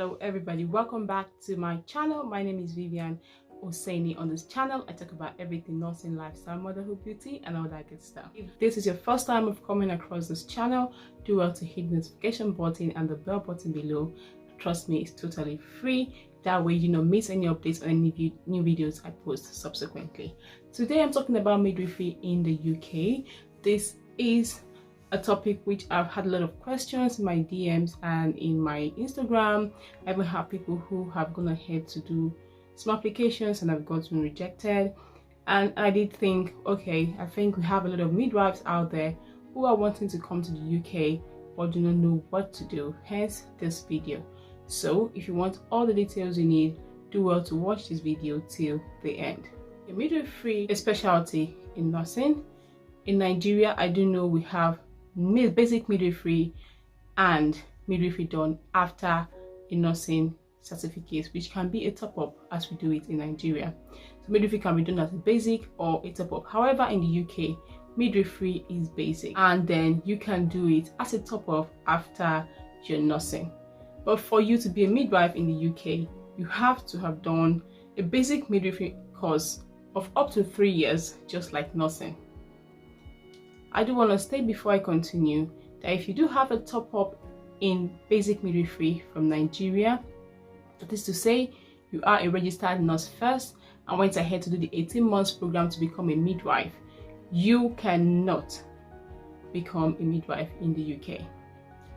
Hello everybody, welcome back to my channel. My name is Vivianoseni. On this channel I talk about everything nursing, lifestyle, motherhood, beauty and all that good stuff. If this is your first time of coming across this channel, do well to hit the notification button and the bell button below. Trust me, it's totally free. That way you don't miss any updates on any new videos I post subsequently. Today I'm talking about midwifery in the UK. This is a topic which I've had a lot of questions in my DMs and in my Instagram. I even have people who have gone ahead to do some applications and have gotten rejected. And I did think, okay, I think we have a lot of midwives out there who are wanting to come to the UK but do not know what to do, hence this video. So if you want all the details you need, do well to watch this video till the end. A midwifery is a specialty in nursing. In Nigeria, I do know we have basic midwifery and midwifery done after a nursing certificate, which can be a top-up as we do it in Nigeria. So midwifery can be done as a basic or a top-up. However, in the UK, midwifery is basic and then you can do it as a top-up after your nursing. But for you to be a midwife in the UK, you have to have done a basic midwifery course of up to 3 years, just like nursing. I do want to state before I continue that if you do have a top-up in basic midwifery from Nigeria, that is to say you are a registered nurse first and went ahead to do the 18 months program to become a midwife, you cannot become a midwife in the UK.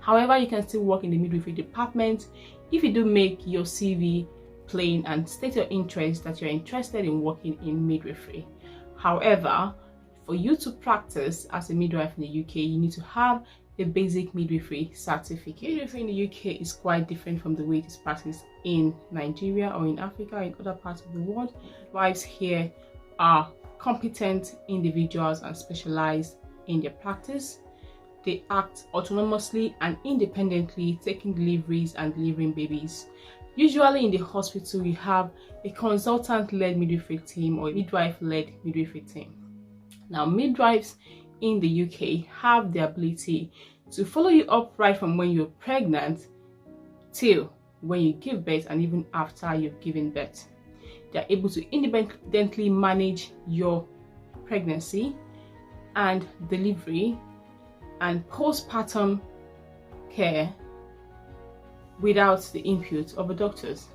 However, you can still work in the midwifery department if you do make your CV plain and state your interest that you're interested in working in midwifery. However, for you to practice as a midwife in the UK, you need to have a basic midwifery certificate. Midwifery in the UK is quite different from the way it is practiced in Nigeria or in Africa or in other parts of the world. Midwives here are competent individuals and specialized in their practice. They act autonomously and independently, taking deliveries and delivering babies. Usually in the hospital, you have a consultant-led midwifery team or a midwife-led midwifery team. Now, midwives in the UK have the ability to follow you up right from when you're pregnant till when you give birth and even after you've given birth. They're able to independently manage your pregnancy and delivery and postpartum care without the input of a doctor's.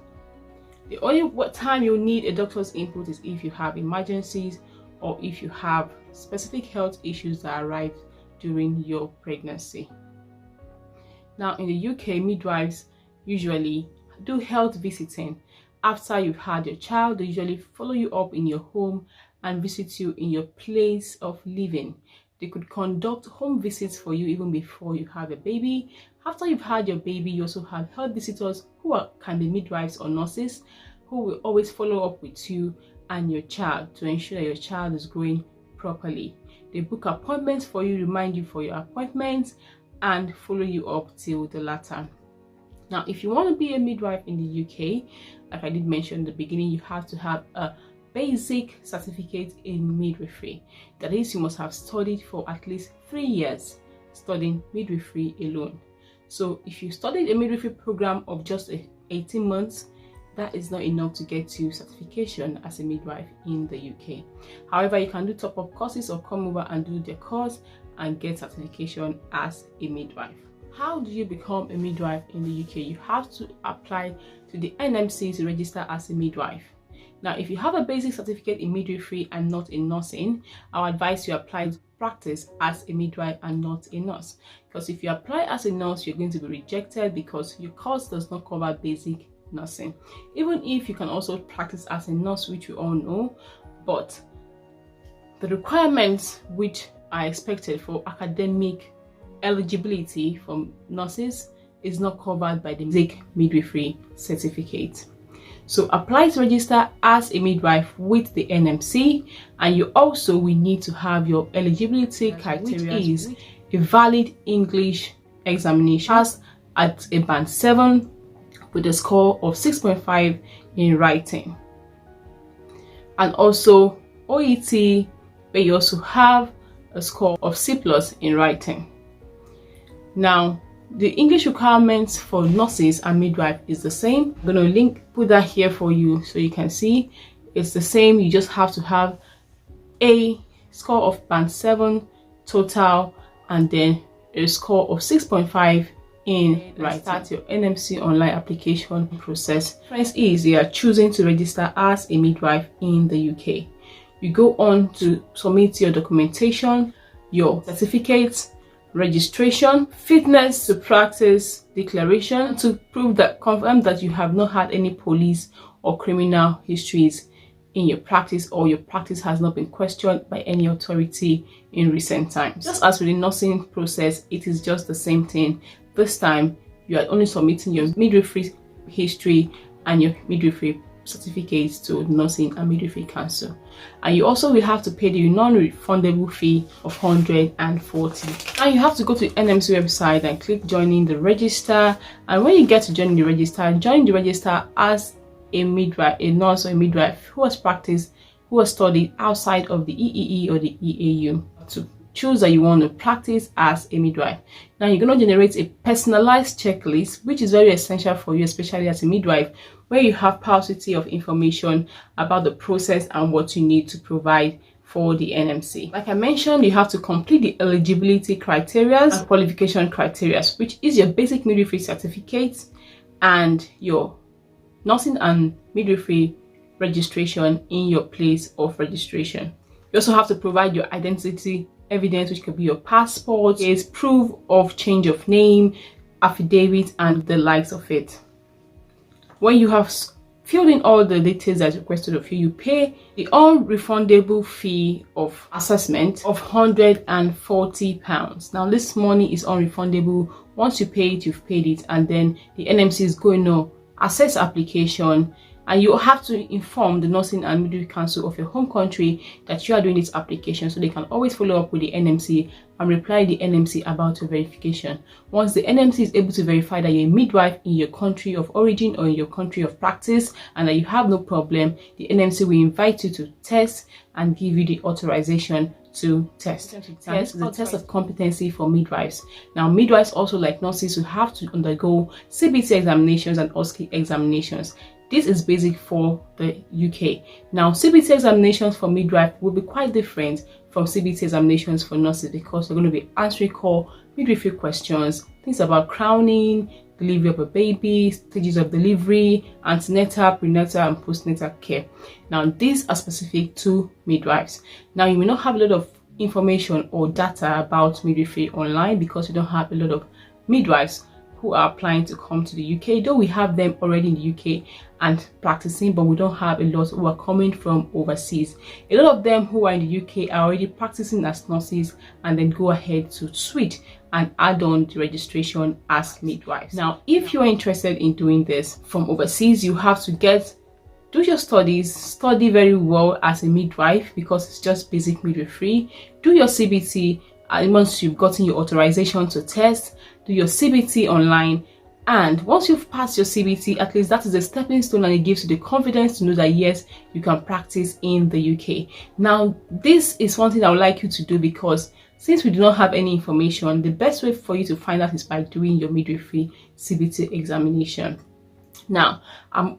The only time you'll need a doctor's input is if you have emergencies or if you have specific health issues that arise during your pregnancy. Now in the UK, midwives usually do health visiting. After you've had your child, they usually follow you up in your home and visit you in your place of living. They could conduct home visits for you even before you have a baby. After you've had your baby, you also have health visitors who can be midwives or nurses who will always follow up with you and your child to ensure that your child is growing properly. They book appointments for you, remind you for your appointments, and follow you up till the latter. Now, if you want to be a midwife in the UK, like I did mention in the beginning, you have to have a basic certificate in midwifery. That is, you must have studied for at least 3 years studying midwifery alone. So if you studied a midwifery program of just 18 months, that is not enough to get you certification as a midwife in the UK. However, you can do top-up courses or come over and do the course and get certification as a midwife. How do you become a midwife in the UK? You have to apply to the NMC to register as a midwife. Now, if you have a basic certificate in midwifery and not in nursing, I would advise you apply to practice as a midwife and not a nurse. Because if you apply as a nurse, you're going to be rejected because your course does not cover basic nursing. Even if you can also practice as a nurse, which we all know, but the requirements which are expected for academic eligibility from nurses is not covered by the basic midwifery certificate. So apply to register as a midwife with the NMC, and you also will need to have your eligibility criteria, which is a valid English examination at a band 7 with a score of 6.5 in writing, and also OET, where you also have a score of C+ in writing. Now, The English requirements for nurses and midwife is the same. I'm going to put that here for you so you can see. It's the same. You just have to have a score of band 7 total and then a score of 6.5 in writing. Start your NMC online application process. First is you are choosing to register as a midwife in the UK. You go on to submit your documentation, your certificates, registration, fitness to practice declaration to confirm that you have not had any police or criminal histories in your practice, or your practice has not been questioned by any authority in recent times. Just as with the nursing process, it is just the same thing. This time you are only submitting your midwifery history and your midwifery certificates to Nursing and Midwifery Council, and you also will have to pay the non-refundable fee of 140. And you have to go to the NMC website and click joining the register, and when you get to join the register as a midwife, a nurse or a midwife who has studied outside of the EEE or the EAU, to choose that you want to practice as a midwife. Now you're going to generate a personalized checklist, which is very essential for you, especially as a midwife, where you have paucity of information about the process and what you need to provide for the NMC. Like I mentioned, you have to complete the eligibility criteria and qualification criteria, which is your basic midwifery certificate and your nursing and midwifery registration in your place of registration. You also have to provide your identity evidence, which could be your passport, is proof of change of name, affidavit, and the likes of it. When you have filled in all the details as requested of you, you pay the unrefundable fee of assessment of £140. Now this money is unrefundable. Once you pay it, you've paid it, and then the NMC is going to assess application, and you have to inform the Nursing and Midwifery Council of your home country that you are doing this application, so they can always follow up with the NMC and reply the NMC about your verification. Once the NMC is able to verify that you're a midwife in your country of origin or in your country of practice and that you have no problem, the NMC will invite you to test and give you the authorization to test. Test is a test of competency for midwives. Now midwives, also like nurses, will have to undergo CBT examinations and OSCE examinations. This is basic for the UK. Now CBT examinations for midwife will be quite different from CBT examinations for nurses, because they're going to be answering core midwifery questions, things about crowning, delivery of a baby, stages of delivery, antenatal, prenatal, and postnatal care. Now these are specific to midwives. Now you may not have a lot of information or data about midwifery online because you don't have a lot of midwives who are applying to come to the UK, though we have them already in the UK and practicing, but we don't have a lot who are coming from overseas. A lot of them who are in the UK are already practicing as nurses and then go ahead to switch and add on the registration as midwives. Now if you are interested in doing this from overseas, you have to do your studies, study very well as a midwife, because it's just basic midwifery. Do your CBT, and once you've gotten your authorization to test, do your CBT online, and once you've passed your CBT, at least that is a stepping stone, and it gives you the confidence to know that yes, you can practice in the UK. Now this is one thing I would like you to do, because since we do not have any information, the best way for you to find out is by doing your midwifery CBT examination. Now I'm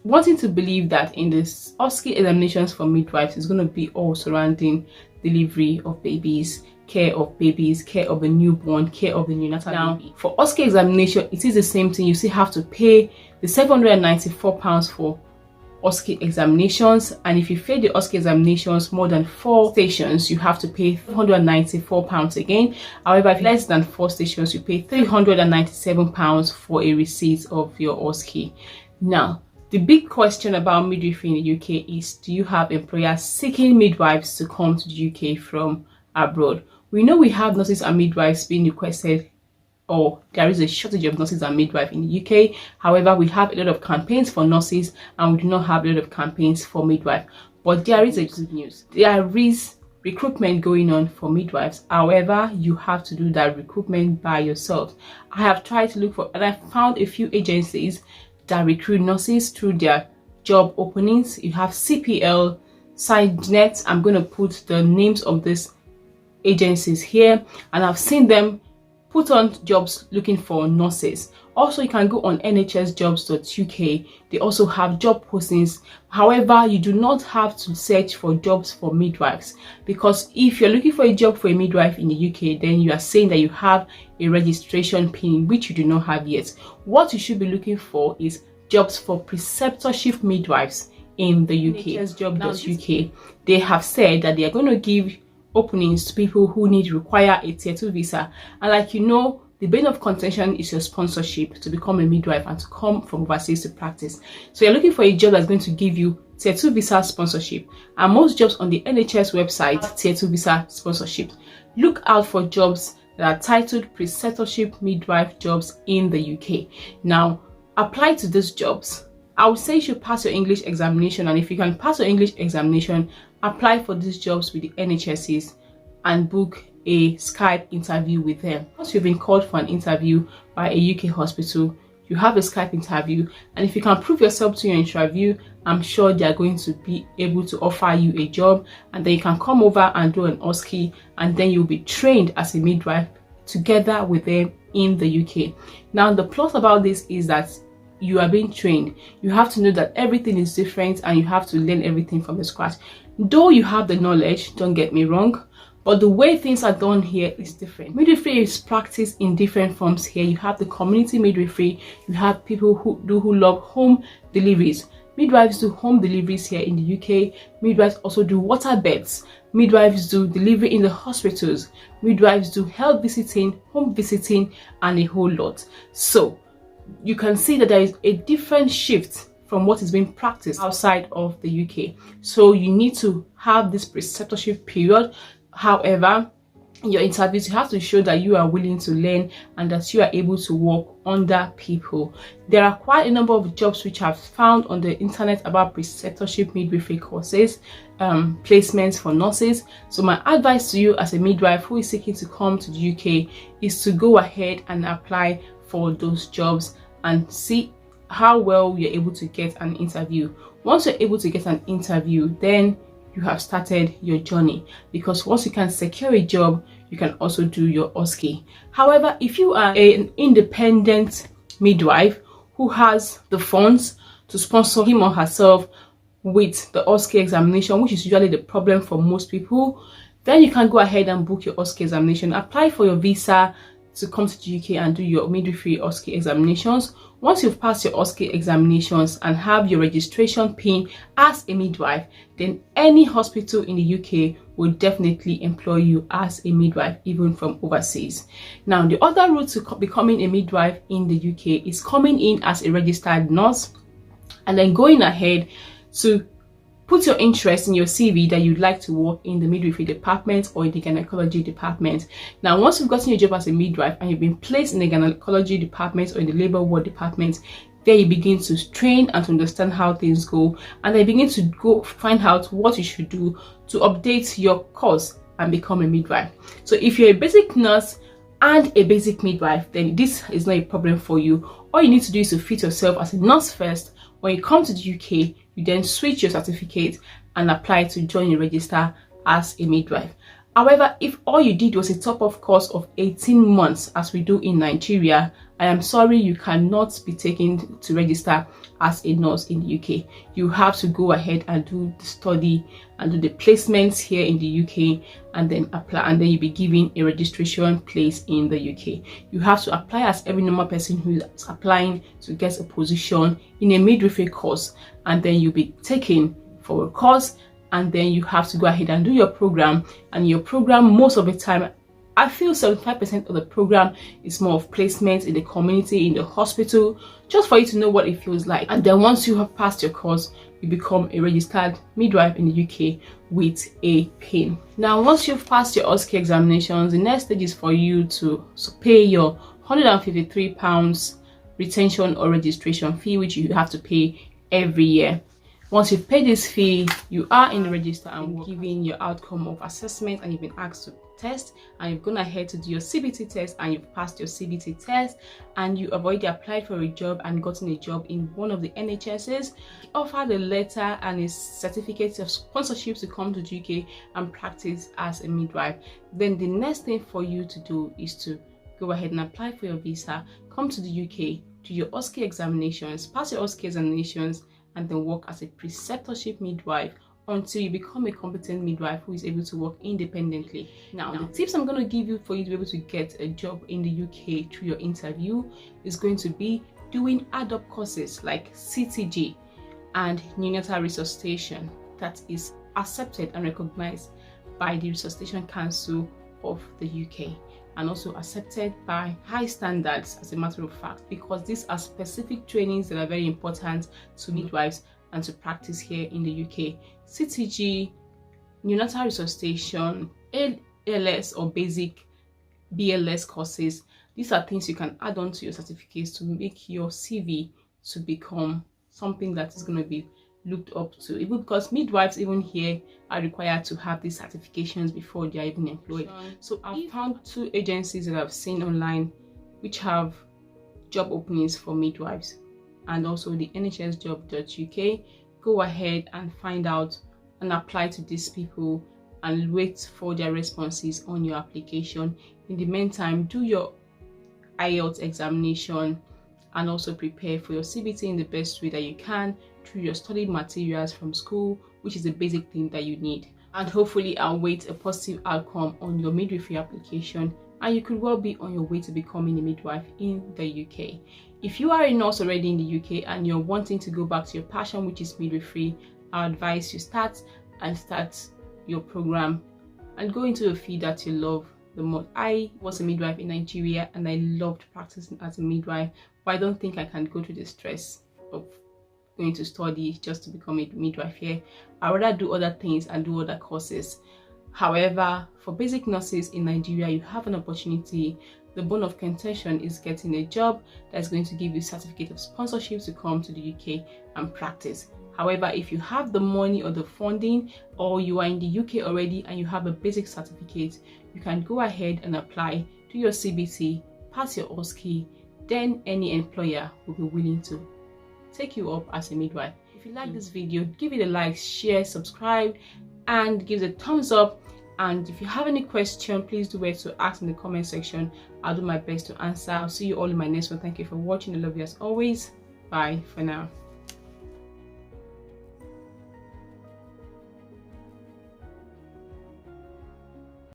wanting to believe that in this OSCE examinations for midwives is going to be all surrounding delivery of babies, care of babies, care of the newborn, care of the neonatal. Now for OSCE examination, it is the same thing. You still have to pay the £794 for OSCE examinations, and if you fail the OSCE examinations more than 4 stations, you have to pay £194 again. However, if less than 4 stations, you pay £397 for a receipt of your OSCE. Now the big question about midwifery in the UK is, do you have employers seeking midwives to come to the UK from abroad? We know we have nurses and midwives being requested, or there is a shortage of nurses and midwives in the UK. However, we have a lot of campaigns for nurses and we do not have a lot of campaigns for midwives. But there is a good news. There is recruitment going on for midwives. However, you have to do that recruitment by yourself. I have tried to look for, and I found a few agencies that recruit nurses through their job openings. You have CPL, SideNet. I'm going to put the names of these agencies here, and I've seen them put on jobs looking for nurses. Also, you can go on nhsjobs.uk. They also have job postings. However, you do not have to search for jobs for midwives, because if you're looking for a job for a midwife in the UK, then you are saying that you have a registration pin, which you do not have yet. What you should be looking for is jobs for preceptorship midwives in the UK. nhsjobs.uk, they have said that they are going to give openings to people who require a tier 2 visa, and like you know, the bane of contention is your sponsorship to become a midwife and to come from overseas to practice. So you're looking for a job that's going to give you tier 2 visa sponsorship, and most jobs on the NHS website have tier 2 visa sponsorship. Look out for jobs that are titled preceptorship midwife jobs in the UK. Now, apply to these jobs. I would say you should pass your English examination, and if you can pass your English examination, apply for these jobs with the NHSs and book a Skype interview with them. Once you've been called for an interview by a UK hospital, you have a Skype interview, and if you can prove yourself to your interview, I'm sure they are going to be able to offer you a job, and then you can come over and do an OSCE, and then you'll be trained as a midwife together with them in the UK. Now, the plus about this is that you are being trained. You have to know that everything is different and you have to learn everything from the scratch. Though you have the knowledge, don't get me wrong, but the way things are done here is different. Midwifery is practiced in different forms here. You have the community midwifery, you have people who love home deliveries. Midwives do home deliveries here in the UK. Midwives also do water beds. Midwives do delivery in the hospitals. Midwives do health visiting, home visiting, and a whole lot. So you can see that there is a different shift from what is being practiced outside of the UK. So you need to have this preceptorship period. However, in your interviews, you have to show that you are willing to learn and that you are able to work under people. There are quite a number of jobs which I've found on the internet about preceptorship midwifery courses, placements for nurses. So my advice to you as a midwife who is seeking to come to the UK is to go ahead and apply for those jobs and see how well you're able to get an interview. Once you're able to get an interview, then you have started your journey, because once you can secure a job, you can also do your OSCE. However, if you are an independent midwife who has the funds to sponsor him or herself with the OSCE examination, which is usually the problem for most people, then you can go ahead and book your OSCE examination, apply for your visa to come to the UK and do your midwifery OSCE examinations. Once you've passed your OSCE examinations and have your registration pin as a midwife, then any hospital in the UK will definitely employ you as a midwife, even from overseas. Now, the other route to becoming a midwife in the UK is coming in as a registered nurse and then going ahead to put your interest in your CV that you'd like to work in the midwifery department or in the gynecology department. Now, once you've gotten your job as a midwife and you've been placed in the gynecology department or in the labor ward department, there you begin to train and to understand how things go, and then you begin to go find out what you should do to update your course and become a midwife. So if you're a basic nurse and a basic midwife, then this is not a problem for you. All you need to do is to fit yourself as a nurse first. When you come to the UK, you then switch your certificate and apply to join the register as a midwife. However, if all you did was a top-up course of 18 months, as we do in Nigeria, I am sorry, you cannot be taken to register as a nurse in the UK. You have to go ahead and do the study and do the placements here in the UK and then apply, and then you'll be given a registration place in the UK. You have to apply as every normal person who is applying to get a position in a midwifery course, and then you'll be taken for a course, and then you have to go ahead and do your program. And your program, most of the time, I feel 75% of the program is more of placement in the community, in the hospital, just for you to know what it feels like. And then once you have passed your course, you become a registered midwife in the UK with a PIN. Now, once you've passed your OSCE examinations, the next stage is for you to pay your £153 retention or registration fee, which you have to pay every year. Once you've paid this fee, you are in the register and given your outcome of assessment, and you've been asked to test, and you've gone ahead to do your CBT test and you've passed your CBT test, and you have already applied for a job and gotten a job in one of the NHSs, offered a letter and a certificate of sponsorship to come to UK and practice as a midwife. Then the next thing for you to do is to go ahead and apply for your visa, come to the UK, do your OSCE examinations, pass your OSCE examinations, and then work as a preceptorship midwife until you become a competent midwife who is able to work independently. Now, the tips I'm going to give you for you to be able to get a job in the UK through your interview is going to be doing add-up courses like CTG and neonatal resuscitation that is accepted and recognized by the Resuscitation Council of the UK, and also accepted by high standards, as a matter of fact, because these are specific trainings that are very important to midwives and to practice here in the UK. CTG, neonatal resuscitation, ALS or basic BLS courses, these are things you can add on to your certificates to make your CV to become something that is going to be looked up to, even because midwives even here are required to have these certifications before they are even employed. So I've found 2 agencies that I've seen online which have job openings for midwives, and also the nhsjob.uk. Go ahead and find out and apply to these people and wait for their responses on your application. In the meantime, do your IELTS examination and also prepare for your CBT in the best way that you can through your study materials from school, which is the basic thing that you need. And hopefully I'll wait a positive outcome on your midwifery application, and you could well be on your way to becoming a midwife in the UK. If you are a nurse already in the UK and you're wanting to go back to your passion, which is midwifery, I advise you start your program and go into a field that you love the most. I was a midwife in Nigeria and I loved practicing as a midwife, but I don't think I can go through the stress of going to study just to become a midwife here. I'd rather do other things and do other courses. However, for basic nurses in Nigeria, you have an opportunity. The bone of contention is getting a job that's going to give you a certificate of sponsorship to come to the UK and practice. However, if you have the money or the funding, or you are in the UK already and you have a basic certificate, you can go ahead and apply, do your CBT, pass your OSCE, then any employer will be willing to take you up as a midwife. If you like this video, give it a like, share, subscribe, and give it a thumbs up. And if you have any question, please do wait to ask in the comment section. I'll do my best to answer. I'll see you all in my next one. Thank you for watching. I love you as always. Bye for now.